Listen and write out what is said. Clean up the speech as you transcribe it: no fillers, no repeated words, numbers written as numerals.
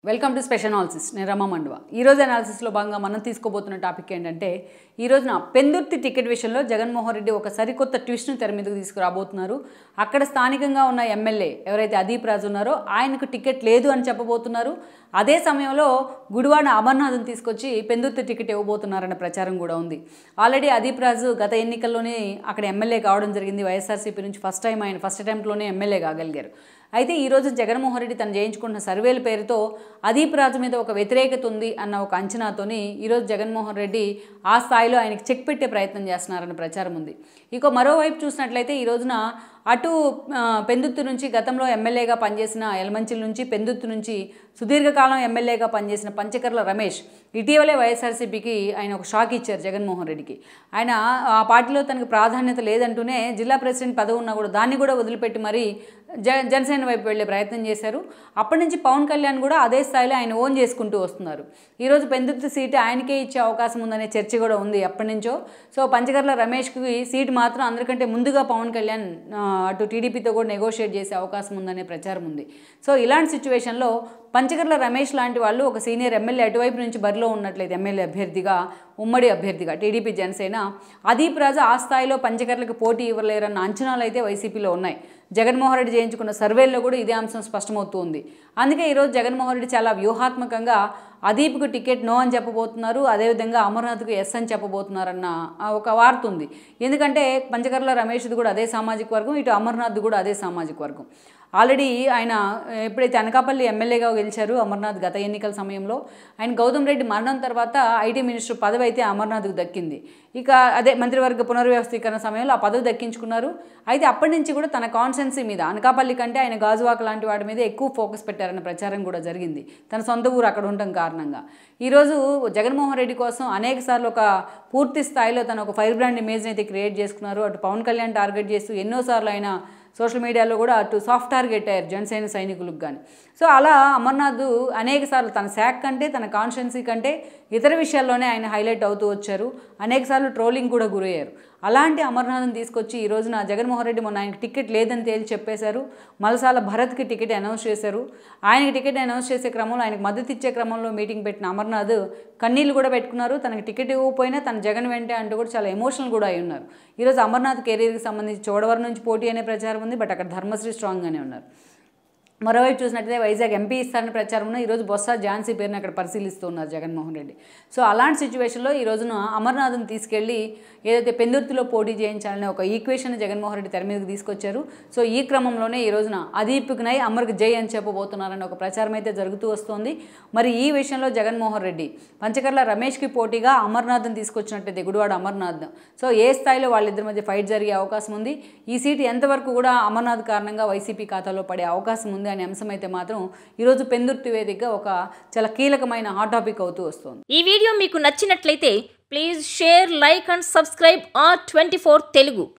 Welcome to special analysis. నేను రమ మండువ. ఈరోజు అనాలిసిస్లో భాగంగా మనం తీసుకోబోతున్న టాపిక్ ఏంటంటే, ఈ రోజున పెందుర్తి టికెట్ విషయంలో జగన్మోహన్ రెడ్డి ఒక సరికొత్త ట్విస్ట్ను తెర మీదకు తీసుకురాబోతున్నారు. అక్కడ స్థానికంగా ఉన్న ఎమ్మెల్యే ఎవరైతే అదీప్ రాజు ఉన్నారో ఆయనకు టికెట్ లేదు అని చెప్పబోతున్నారు. అదే సమయంలో గుడివాడ అమర్నాథ్ని తీసుకొచ్చి పెందుర్తి టికెట్ ఇవ్వబోతున్నారన్న ప్రచారం కూడా ఉంది. ఆల్రెడీ అదీప్ రాజు గత ఎన్నికల్లోనే అక్కడ ఎమ్మెల్యే కావడం జరిగింది. వైఎస్ఆర్సీపీ నుంచి ఫస్ట్ అటెంప్ట్లోనే ఎమ్మెల్యే కాగలిగారు. అయితే ఈరోజు జగన్మోహన్ రెడ్డి తను చేయించుకున్న సర్వేల పేరుతో అదీప్ రాజు మీద ఒక వ్యతిరేకత ఉంది అన్న ఒక అంచనాతోని ఈరోజు జగన్మోహన్ రెడ్డి ఆ స్థాయిలో ఆయనకి చెక్ పెట్టే ప్రయత్నం చేస్తున్నారన్న ప్రచారం ఉంది. ఇక మరోవైపు చూసినట్లయితే ఈ రోజున అటు పెందుర్తి నుంచి గతంలో ఎమ్మెల్యేగా పనిచేసిన యలమంచిలి నుంచి పెందుర్తి నుంచి సుదీర్ఘకాలం ఎమ్మెల్యేగా పనిచేసిన పంచకర్ల రమేష్ ఇటీవలే వైఎస్ఆర్సీపీకి ఆయన ఒక షాక్ ఇచ్చారు జగన్మోహన్ రెడ్డికి. ఆయన ఆ పార్టీలో తనకు ప్రాధాన్యత లేదంటూనే జిల్లా ప్రెసిడెంట్ పదవి ఉన్నా కూడా దాన్ని కూడా వదిలిపెట్టి మరీ జనసేన వైపు వెళ్ళే ప్రయత్నం చేశారు. అప్పటి నుంచి పవన్ కళ్యాణ్ కూడా అదే స్థాయిలో ఆయన ఓన్ చేసుకుంటూ వస్తున్నారు. ఈరోజు పెందుర్తి సీటు ఆయనకే ఇచ్చే అవకాశం ఉందనే చర్చ కూడా ఉంది ఎప్పటి నుంచో. సో పంచకర్ల రమేష్కి సీటు మాత్రం అందరికంటే ముందుగా పవన్ కళ్యాణ్ అటు టీడీపీతో కూడా నెగోషియేట్ చేసే అవకాశం ఉందనే ప్రచారం ఉంది. సో ఇలాంటి సిచ్యువేషన్లో పంచకర్ల రమేష్ లాంటి వాళ్ళు ఒక సీనియర్ ఎమ్మెల్యే అటువైపు నుంచి బరిలో ఉన్నట్లయితే ఎమ్మెల్యే అభ్యర్థిగా ఉమ్మడి అభ్యర్థిగా టీడీపీ జనసేన అదీప్ రాజు ఆ స్థాయిలో పంచకర్లకు పోటీ ఇవ్వలేరన్న అంచనాలు అయితే వైసీపీలో ఉన్నాయి. జగన్మోహన్ రెడ్డి చేయించుకున్న సర్వేల్లో కూడా ఇదే అంశం స్పష్టమవుతూ ఉంది. అందుకే ఈరోజు జగన్మోహన్ రెడ్డి చాలా వ్యూహాత్మకంగా అదీప్కు టికెట్ నో అని చెప్పబోతున్నారు, అదేవిధంగా అమర్నాథ్కు ఎస్ అని చెప్పబోతున్నారన్న ఒక వార్త ఉంది. ఎందుకంటే పంచకర్ల రమేష్ది కూడా అదే సామాజిక వర్గం, ఇటు అమర్నాథ్ కూడా అదే సామాజిక వర్గం. ఆల్రెడీ ఆయన ఎప్పుడైతే అనకాపల్లి ఎమ్మెల్యేగా గెలిచారు అమర్నాథ్ గత ఎన్నికల సమయంలో, ఆయన గౌతమ్ రెడ్డి మరణం తర్వాత ఐటీ మినిస్టర్ పదవి అయితే అమర్నాథ్కు దక్కింది. ఇక అదే మంత్రివర్గ పునర్వ్యవస్థీకరణ సమయంలో ఆ పదవి దక్కించుకున్నారు. అయితే అప్పటి నుంచి కూడా తన కాన్స్టెన్సీ మీద అనకాపల్లి కంటే ఆయన గాజువాక లాంటి వాటి మీద ఎక్కువ ఫోకస్ పెట్టారన్న ప్రచారం కూడా జరిగింది, తన సొంత ఊరు అక్కడ ఉండటం కారణంగా. ఈరోజు జగన్మోహన్ రెడ్డి కోసం అనేక సార్లు ఒక పూర్తి స్థాయిలో తను ఒక ఫైర్ బ్రాండ్ ఇమేజ్ని అయితే క్రియేట్ చేసుకున్నారు. అటు పవన్ కళ్యాణ్ టార్గెట్ చేస్తూ ఎన్నోసార్లు ఆయన సోషల్ మీడియాలో కూడా అటు సాఫ్ట్ టార్గెట్ అయ్యారు జనసేన సైనికులకు కానీ. సో అలా అమర్నాథ్ అనేక సార్లు తన శాఖ కంటే తన కాన్స్టిట్యున్సీ కంటే ఇతర విషయాల్లోనే ఆయన హైలైట్ అవుతూ వచ్చారు. అనేక సార్లు ట్రోలింగ్ కూడా గురయ్యారు. అలాంటి అమర్నాథ్ని తీసుకొచ్చి ఈ రోజున జగన్మోహన్ రెడ్డి మొన్న ఆయనకి టికెట్ లేదని తేల్చి చెప్పేశారు. మలసాల భరత్కి టికెట్ అనౌన్స్ చేశారు. ఆయనకి టికెట్ అనౌన్స్ చేసే క్రమంలో ఆయనకు మద్దతు ఇచ్చే క్రమంలో మీటింగ్ పెట్టిన అమర్నాథ్ కన్నీళ్ళు కూడా పెట్టుకున్నారు. తనకి టికెట్ ఇవ్వకపోయినా తన జగన్ వెంటే అంటూ కూడా చాలా ఎమోషనల్ కూడా అయి ఉన్నారు. ఈరోజు అమర్నాథ్ కెరీర్కి సంబంధించి చోడవరం నుంచి పోటీ అనే ప్రచారం ఉంది, బట్ అక్కడ ధర్మశ్రీ స్ట్రాంగ్గానే ఉన్నారు. మరోవైపు చూసినట్లయితే వైజాగ్ ఎంపీ ఇస్తారని ప్రచారం ఉన్న ఈరోజు బొత్స ఝాన్సీ పేరుని అక్కడ పరిశీలిస్తున్నారు జగన్మోహన్ రెడ్డి. సో అలాంటి సిచ్యువేషన్లో ఈ రోజున అమర్నాథ్ని తీసుకెళ్ళి ఏదైతే పెందుర్తిలో పోటీ చేయించాలనే ఒక ఈక్వేషన్ జగన్మోహన్ రెడ్డి తెర మీదకి తీసుకొచ్చారు. సో ఈ క్రమంలోనే ఈ రోజున అదీప్కి నై అమర్కి జై అని చెప్పబోతున్నారని ఒక ప్రచారం అయితే జరుగుతూ వస్తోంది. మరి ఈ విషయంలో జగన్మోహన్ రెడ్డి పంచకర్ల రమేష్కి పోటీగా అమర్నాథ్ని తీసుకొచ్చినట్టయితే గుడివాడ అమర్నాథ్, సో ఏ స్థాయిలో వాళ్ళిద్దరి మధ్య ఫైట్ జరిగే అవకాశం ఉంది, ఈ సీటు ఎంతవరకు కూడా అమర్నాథ్ కారణంగా వైసీపీ ఖాతాలో పడే అవకాశం ఉంది అనే అంశం అయితే మాత్రం ఈరోజు పెందుర్తి వేదికగా ఒక చాలా కీలకమైన హాట్ టాపిక్ అవుతూ వస్తుంది. ఈ వీడియో మీకు నచ్చినట్లయితే please share, like and subscribe R24 Telugu.